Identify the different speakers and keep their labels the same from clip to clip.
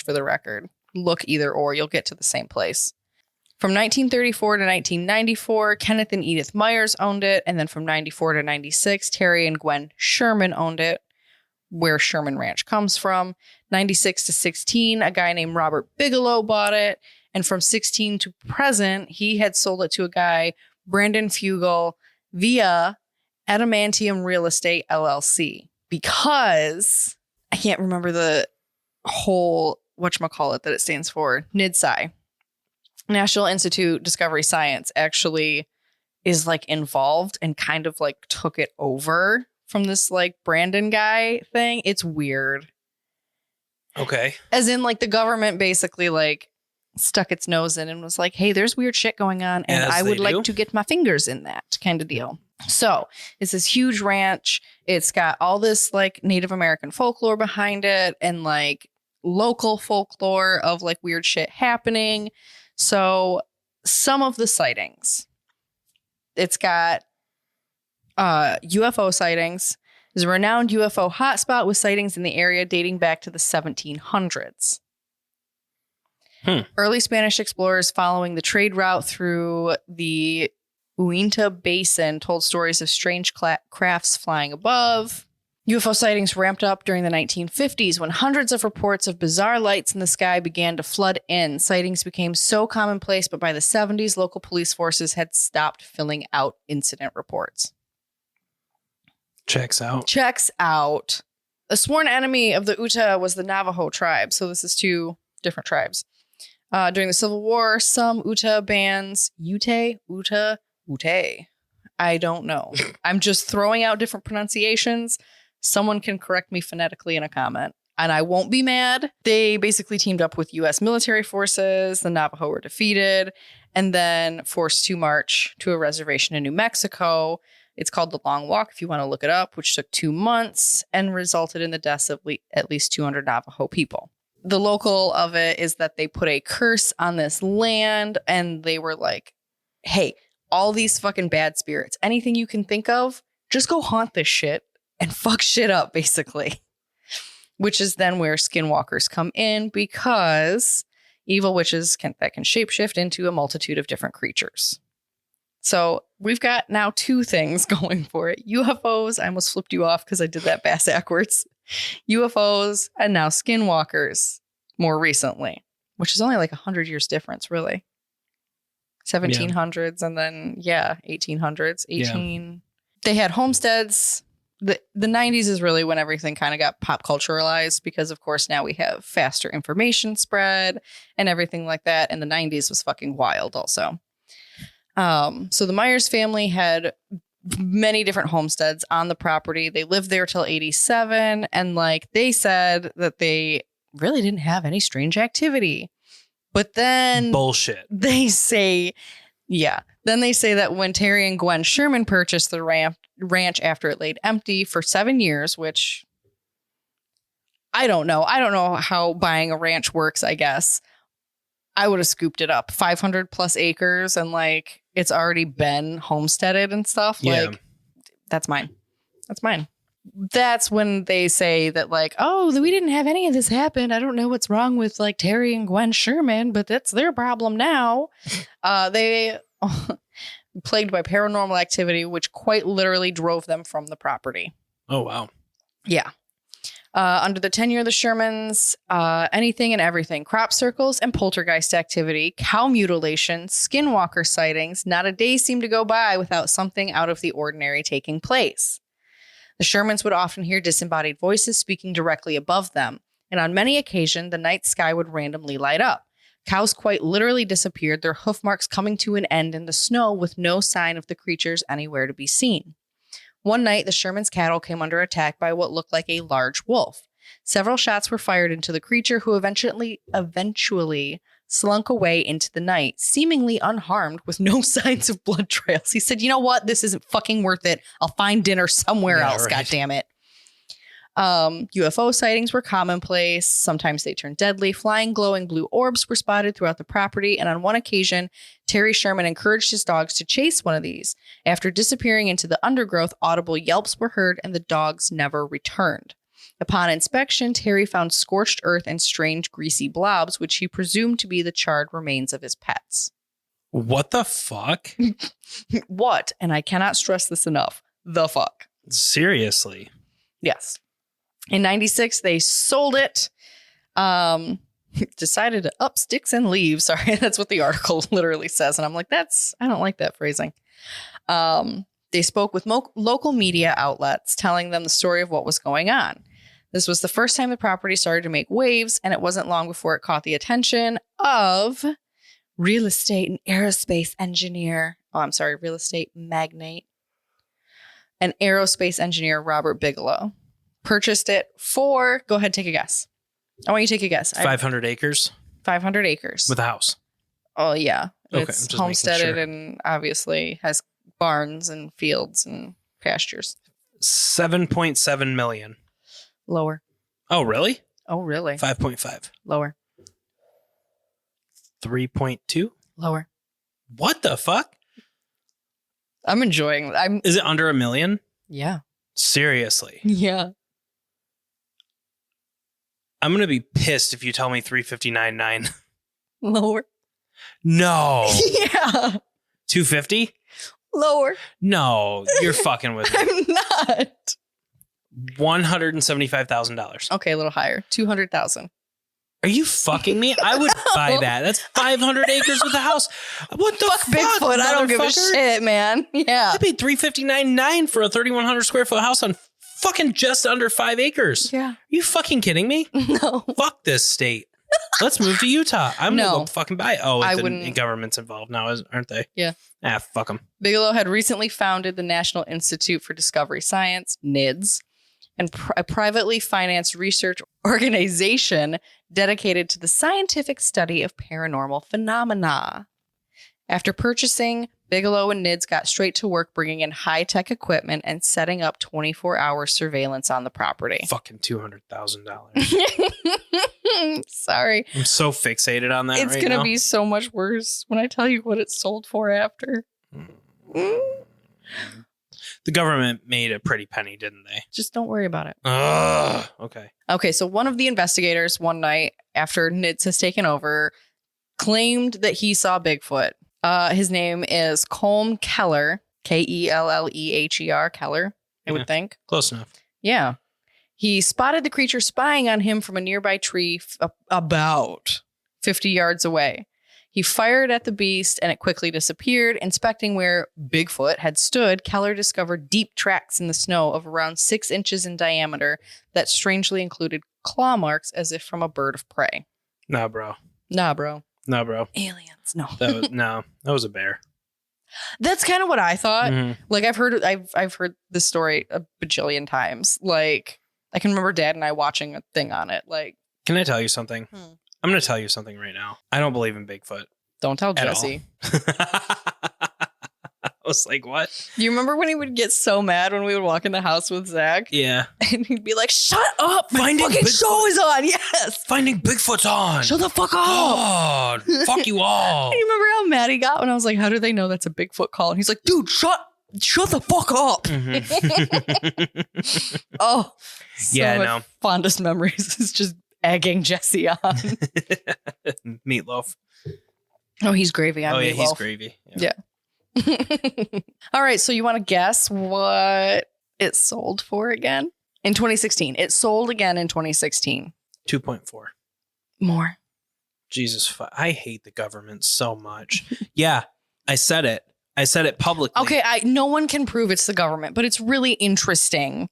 Speaker 1: Ranch for the record. Look either or, you'll get to the same place. From 1934 to 1994, Kenneth and Edith Myers owned it. And then from 94 to 96, Terry and Gwen Sherman owned it, where Sherman Ranch comes from. 96 to 16, a guy named Robert Bigelow bought it. And from 16 to present, he had sold it to a guy, Brandon Fugel, via Adamantium Real Estate LLC. Because I can't remember the whole whatchamacallit that it stands for, NIDSI. National Institute Discovery Science actually is like involved and kind of like took it over from this like Brandon guy thing. It's weird.
Speaker 2: Okay.
Speaker 1: As in like the government basically like stuck its nose in and was like, hey, there's weird shit going on and I would like to get my fingers in that kind of deal. So it's this huge ranch. It's got all this like Native American folklore behind it and like local folklore of like weird shit happening. So some of the sightings, it's got UFO sightings. There's a renowned UFO hotspot with sightings in the area dating back to the 1700s. Early Spanish explorers following the trade route through the Uinta Basin told stories of strange crafts flying above. UFO sightings ramped up during the 1950s when hundreds of reports of bizarre lights in the sky began to flood in. Sightings became so commonplace, but by the 70s, local police forces had stopped filling out incident reports.
Speaker 2: Checks
Speaker 1: out. A sworn enemy of the Utah was the Navajo tribe. So this is two different tribes. During the Civil War, some Utah bands, Ute, I don't know. I'm just throwing out different pronunciations. Someone can correct me phonetically in a comment, and I won't be mad. They basically teamed up with U.S. military forces. The Navajo were defeated and then forced to march to a reservation in New Mexico. It's called the Long Walk, if you want to look it up, which took 2 months and resulted in the deaths of at least 200 Navajo people. The local of it is that they put a curse on this land, and they were like, hey, all these fucking bad spirits, anything you can think of, just go haunt this shit and fuck shit up, basically. Which is then where skinwalkers come in, because evil witches can shapeshift into a multitude of different creatures. So we've got now two things going for it. UFOs, I almost flipped you off because I did that backwards. UFOs and now skinwalkers more recently, which is only like 100 years difference, really. 1700s and then, 1800s. They had homesteads. The 90s is really when everything kind of got pop culturalized because, of course, now we have faster information spread and everything like that. And the 90s was fucking wild also. So the Myers family had many different homesteads on the property. They lived there till 87. And like they said that they really didn't have any strange activity. But then
Speaker 2: bullshit.
Speaker 1: They say that when Terry and Gwen Sherman purchased the ranch after it laid empty for 7 years, which I don't know. I don't know how buying a ranch works, I guess. I would have scooped it up. 500 plus acres and like it's already been homesteaded and stuff.
Speaker 2: Yeah.
Speaker 1: Like that's mine. That's when they say that like, oh, we didn't have any of this happen. I don't know what's wrong with like Terry and Gwen Sherman, but that's their problem now. They plagued by paranormal activity, which quite literally drove them from the property.
Speaker 2: Oh, wow.
Speaker 1: Yeah. Under the tenure of the Shermans, anything and everything, crop circles and poltergeist activity, cow mutilation, skinwalker sightings, not a day seemed to go by without something out of the ordinary taking place. The Shermans would often hear disembodied voices speaking directly above them, and on many occasions, the night sky would randomly light up. Cows quite literally disappeared, their hoof marks coming to an end in the snow with no sign of the creatures anywhere to be seen. One night, the Shermans' cattle came under attack by what looked like a large wolf. Several shots were fired into the creature, who eventually slunk away into the night, seemingly unharmed with no signs of blood trails. He said, you know what? This isn't fucking worth it. I'll find dinner somewhere else. Right. God damn it. UFO sightings were commonplace. Sometimes they turned deadly. Flying, glowing blue orbs were spotted throughout the property. And on one occasion, Terry Sherman encouraged his dogs to chase one of these. After disappearing into the undergrowth, audible yelps were heard and the dogs never returned. Upon inspection, Terry found scorched earth and strange greasy blobs, which he presumed to be the charred remains of his pets.
Speaker 2: What the fuck?
Speaker 1: What? And I cannot stress this enough. The fuck.
Speaker 2: Seriously.
Speaker 1: Yes. In 96, they sold it. Decided to up sticks and leave. Sorry, that's what the article literally says. And I'm like, I don't like that phrasing. They spoke with local media outlets, telling them the story of what was going on. This was the first time the property started to make waves, and it wasn't long before it caught the attention of real estate and aerospace engineer. Real estate magnate. And aerospace engineer Robert Bigelow purchased it for, go ahead, take a guess. I want you to take a guess.
Speaker 2: 500 acres?
Speaker 1: 500 acres.
Speaker 2: With a house?
Speaker 1: Oh, yeah.
Speaker 2: Okay,
Speaker 1: It's
Speaker 2: just
Speaker 1: homesteaded
Speaker 2: making sure.
Speaker 1: and obviously has barns and fields and pastures.
Speaker 2: 7.7 million.
Speaker 1: Lower.
Speaker 2: Oh, really?
Speaker 1: Oh, really?
Speaker 2: 5.5.
Speaker 1: Lower.
Speaker 2: 3.2?
Speaker 1: Lower.
Speaker 2: What the fuck?
Speaker 1: I'm enjoying.
Speaker 2: Is it under $1 million?
Speaker 1: Yeah.
Speaker 2: Seriously.
Speaker 1: Yeah.
Speaker 2: I'm going to be pissed if you tell me 359.9.
Speaker 1: Lower.
Speaker 2: No.
Speaker 1: Yeah.
Speaker 2: 250?
Speaker 1: Lower.
Speaker 2: No, you're fucking with me.
Speaker 1: I'm not.
Speaker 2: $175,000.
Speaker 1: Okay, a little higher. 200,000.
Speaker 2: Are you fucking me? I would buy that. That's 500 acres with a house. What the fuck?
Speaker 1: Bigfoot. I don't give a
Speaker 2: motherfucker?
Speaker 1: shit, man. Yeah.
Speaker 2: I paid $359.9 for a 3,100 square foot house on fucking just under 5 acres.
Speaker 1: Yeah.
Speaker 2: Are you fucking kidding me?
Speaker 1: No.
Speaker 2: Fuck this state. Let's move to Utah. I'm
Speaker 1: No.
Speaker 2: gonna go fucking buy it. Oh,
Speaker 1: I
Speaker 2: the
Speaker 1: wouldn't.
Speaker 2: government's involved now, aren't they?
Speaker 1: Yeah.
Speaker 2: Fuck them.
Speaker 1: Bigelow had recently founded the National Institute for Discovery Science, NIDS, and a privately financed research organization dedicated to the scientific study of paranormal phenomena. After purchasing, Bigelow and NIDS got straight to work bringing in high-tech equipment and setting up 24-hour surveillance on the property.
Speaker 2: Fucking $200,000.
Speaker 1: Sorry.
Speaker 2: I'm so fixated on that
Speaker 1: It's
Speaker 2: right
Speaker 1: going to
Speaker 2: now.
Speaker 1: be so much worse when I tell you what it sold for after.
Speaker 2: The government made a pretty penny, didn't they?
Speaker 1: Just don't worry about it.
Speaker 2: Ugh. Okay.
Speaker 1: Okay, so one of the investigators one night after NIDS has taken over claimed that he saw Bigfoot. His name is Colm Keller, Kelleher, Keller, I would think.
Speaker 2: Close enough.
Speaker 1: Yeah. He spotted the creature spying on him from a nearby tree about 50 yards away. He fired at the beast and it quickly disappeared. Inspecting where Bigfoot had stood, Keller discovered deep tracks in the snow of around 6 inches in diameter that strangely included claw marks as if from a bird of prey.
Speaker 2: Nah, bro.
Speaker 1: Nah, bro.
Speaker 2: No, bro.
Speaker 1: Aliens. No.
Speaker 2: That was a bear.
Speaker 1: That's kind of what I thought.
Speaker 2: Mhm.
Speaker 1: Like I've heard this story a bajillion times. Like I can remember Dad and I watching a thing on it. Like,
Speaker 2: Can I tell you something?
Speaker 1: Hmm.
Speaker 2: I'm going to tell you something right now. I don't believe in Bigfoot
Speaker 1: don't tell
Speaker 2: at
Speaker 1: Jesse.
Speaker 2: all. I was like, what?
Speaker 1: Do you remember when he would get so mad when we would walk in the house with Zach?
Speaker 2: Yeah.
Speaker 1: And he'd be like, "Shut up! My
Speaker 2: Finding
Speaker 1: fucking
Speaker 2: Bigfoot.
Speaker 1: show is on." Yes.
Speaker 2: Finding Bigfoot's on.
Speaker 1: Shut the fuck up.
Speaker 2: God. Fuck you all.
Speaker 1: You remember how mad he got when I was like, "How do they know that's a Bigfoot call?" And he's like, "Dude, shut the fuck up."
Speaker 2: Mhm.
Speaker 1: Oh, so
Speaker 2: Yeah,
Speaker 1: my
Speaker 2: no.
Speaker 1: fondest memories is just egging Jesse on.
Speaker 2: Meatloaf.
Speaker 1: Oh, he's gravy on
Speaker 2: Oh, yeah,
Speaker 1: meatloaf.
Speaker 2: he's gravy.
Speaker 1: Yeah. All right, so you want to guess what it sold for again? In 2016. It sold again in 2016.
Speaker 2: 2.4.
Speaker 1: More.
Speaker 2: Jesus, I hate the government so much. Yeah, I said it. I said it publicly.
Speaker 1: Okay, no one can prove it's the government, but it's really interesting.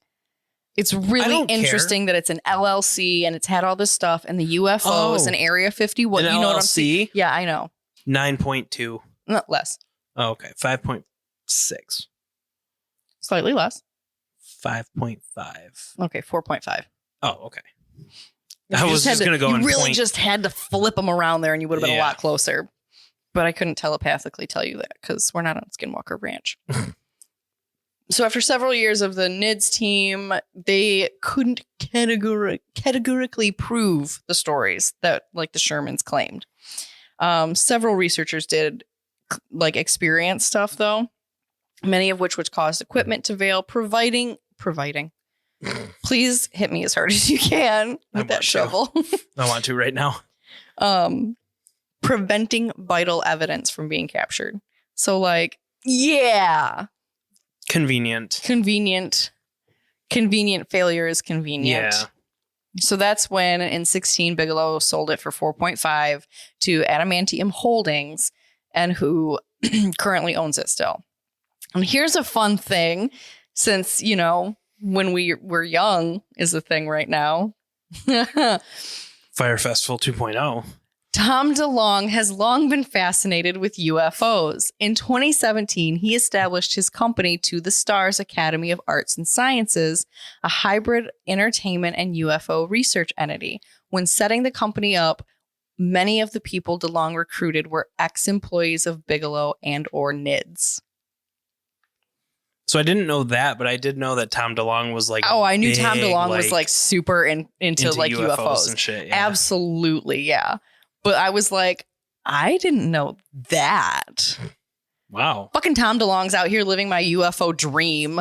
Speaker 1: It's really
Speaker 2: don't
Speaker 1: interesting that it's an LLC and it's had all this stuff and the UFOs and Area 51.
Speaker 2: An
Speaker 1: You know what I'm saying?
Speaker 2: LLC?
Speaker 1: Yeah, I know.
Speaker 2: 9.2.
Speaker 1: Not less.
Speaker 2: Oh, okay. 5.6.
Speaker 1: Slightly less.
Speaker 2: 5.5.
Speaker 1: Okay, 4.5.
Speaker 2: Oh, okay. I was just going to go
Speaker 1: You
Speaker 2: and
Speaker 1: really
Speaker 2: point.
Speaker 1: just had to flip them around there and you would have been a
Speaker 2: Yeah.
Speaker 1: lot closer. But I couldn't telepathically tell you that because we're not on Skinwalker Ranch. So after several years of the NIDS team, they couldn't categorically prove the stories that like the Shermans claimed. Several researchers did like experience stuff though, many of which caused equipment to fail, providing Please hit me as hard as you can with that shovel.
Speaker 2: I want to right now.
Speaker 1: Preventing vital evidence from being captured. So like, yeah. Convenient failure is convenient.
Speaker 2: Yeah.
Speaker 1: So that's when in 16 Bigelow sold it for 4.5 to Adamantium Holdings, and who currently owns it still. And here's a fun thing, since, you know, when we were young is a thing right now.
Speaker 2: Fire Festival 2.0.
Speaker 1: Tom DeLonge has long been fascinated with UFOs. In 2017, he established his company To the Stars Academy of Arts and Sciences, a hybrid entertainment and UFO research entity. When setting the company up, many of the people DeLonge recruited were ex-employees of Bigelow and or NIDS.
Speaker 2: So I didn't know that, but I did know that Tom DeLonge was like,
Speaker 1: I knew
Speaker 2: big,
Speaker 1: Tom DeLonge was like super into like UFOs
Speaker 2: and shit. Yeah.
Speaker 1: Absolutely, yeah. But I was like, I didn't know that.
Speaker 2: Wow.
Speaker 1: Fucking Tom DeLonge's out here living my UFO dream.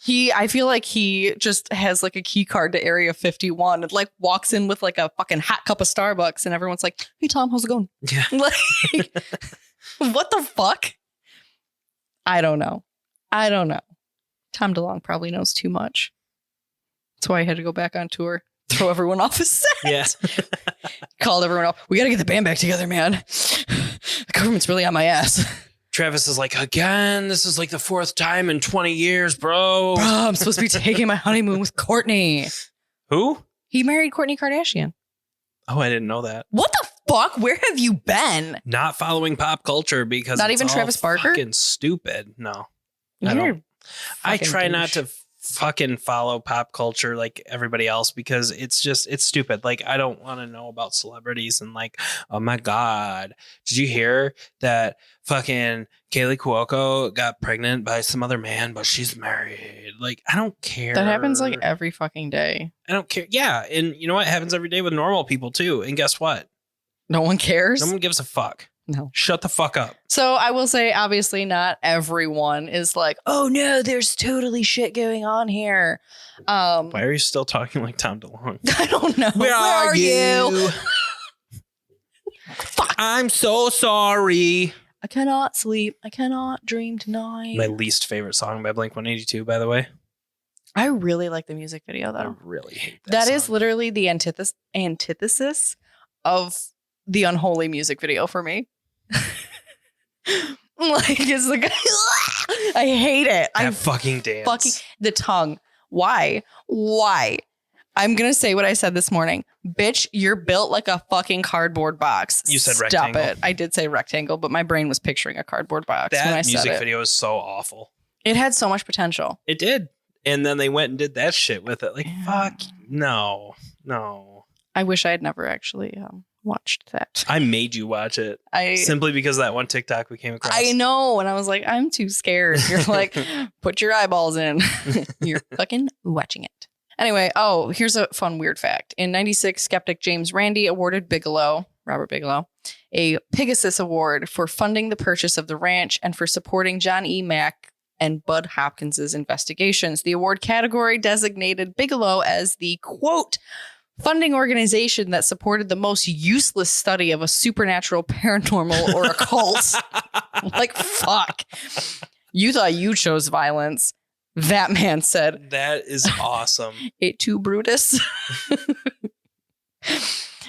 Speaker 1: I feel like he just has like a key card to Area 51 and like walks in with like a fucking hot cup of Starbucks and everyone's like, hey Tom, how's it going?
Speaker 2: Yeah.
Speaker 1: Like, what the fuck? I don't know. Tom DeLonge probably knows too much. That's why I had to go back on tour. Throw everyone off his set.
Speaker 2: Yes.
Speaker 1: Called everyone up. We got to get the band back together, man. The government's really on my ass.
Speaker 2: Travis is like, again, this is like the 4th time in 20 years, bro.
Speaker 1: I'm supposed to be taking my honeymoon with Courtney.
Speaker 2: Who?
Speaker 1: He married Kourtney Kardashian.
Speaker 2: Oh, I didn't know that.
Speaker 1: What the fuck? Where have you been?
Speaker 2: Not following pop culture because
Speaker 1: not
Speaker 2: it's
Speaker 1: even
Speaker 2: all
Speaker 1: Travis Barker.
Speaker 2: Fucking stupid. No,
Speaker 1: I
Speaker 2: try not to fucking follow pop culture like everybody else because it's stupid. Like, I don't want to know about celebrities and like, oh my God, did you hear that fucking Kaylee Cuoco got pregnant by some other man, but she's married? Like, I don't care.
Speaker 1: That happens like every fucking day.
Speaker 2: I don't care. Yeah. And you know what? It happens every day with normal people too. And guess what?
Speaker 1: No one cares.
Speaker 2: No one gives a fuck.
Speaker 1: No.
Speaker 2: Shut the fuck up.
Speaker 1: So I will say, obviously, not everyone is like, oh no, there's totally shit going on here.
Speaker 2: Why are you still talking like Tom DeLonge?
Speaker 1: I don't know.
Speaker 2: Where are you?
Speaker 1: Fuck.
Speaker 2: I'm so sorry.
Speaker 1: I cannot sleep. I cannot dream tonight.
Speaker 2: My least favorite song by Blink-182, by the way.
Speaker 1: I really like the music video, though.
Speaker 2: I really hate that
Speaker 1: That
Speaker 2: song.
Speaker 1: is literally the antithesis of the unholy music video for me. Like, it's like, I hate it.
Speaker 2: That fucking dance.
Speaker 1: Fucking the tongue. Why? I'm gonna say what I said this morning. Bitch, you're built like a fucking cardboard box.
Speaker 2: You said
Speaker 1: Stop
Speaker 2: rectangle.
Speaker 1: it. I did say rectangle, but my brain was picturing a cardboard box when I
Speaker 2: That
Speaker 1: said
Speaker 2: music
Speaker 1: it.
Speaker 2: video is so awful.
Speaker 1: It had so much potential.
Speaker 2: It did. And then they went and did that shit with it. Like,
Speaker 1: Yeah.
Speaker 2: fuck. No.
Speaker 1: I wish I had never actually watched that.
Speaker 2: I made you watch it simply because of that one TikTok we came across.
Speaker 1: I know. And I was like, I'm too scared. You're like, put your eyeballs in. You're fucking watching it. Anyway, here's a fun, weird fact. In 96, skeptic James Randi awarded Robert Bigelow, a Pegasus Award for funding the purchase of the ranch and for supporting John E. Mack and Bud Hopkins's investigations. The award category designated Bigelow as the, quote, funding organization that supported the most useless study of a supernatural, paranormal, or occult. Like, fuck. You thought you chose violence. That man said.
Speaker 2: That is awesome.
Speaker 1: Et tu, Brutus?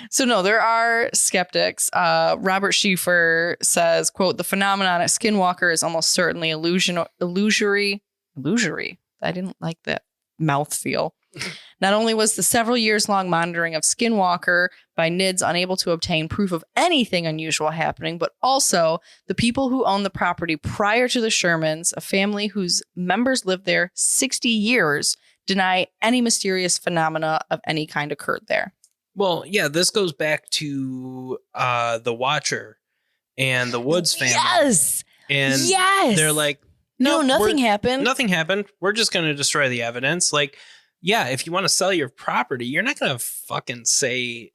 Speaker 1: So no, there are skeptics. Robert Schieffer says, quote, the phenomenon at Skinwalker is almost certainly illusory. I didn't like that mouthfeel. Not only was the several years long monitoring of Skinwalker by NIDS unable to obtain proof of anything unusual happening, but also the people who owned the property prior to the Shermans, a family whose members lived there 60 years, deny any mysterious phenomena of any kind occurred there.
Speaker 2: Well, yeah, this goes back to the Watcher and the Woods family.
Speaker 1: Yes.
Speaker 2: And
Speaker 1: yes.
Speaker 2: they're like,
Speaker 1: no, nothing happened.
Speaker 2: Nothing happened. We're just going to destroy the evidence. Like, yeah, if you want to sell your property, you're not going to say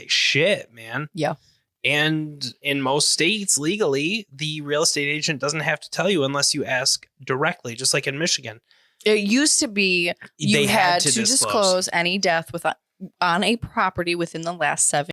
Speaker 2: shit, man.
Speaker 1: Yeah.
Speaker 2: And in most states, legally, the real estate agent doesn't have to tell you unless you ask directly, just like in Michigan.
Speaker 1: It used to be you
Speaker 2: They
Speaker 1: had to disclose any death on a property within the last 7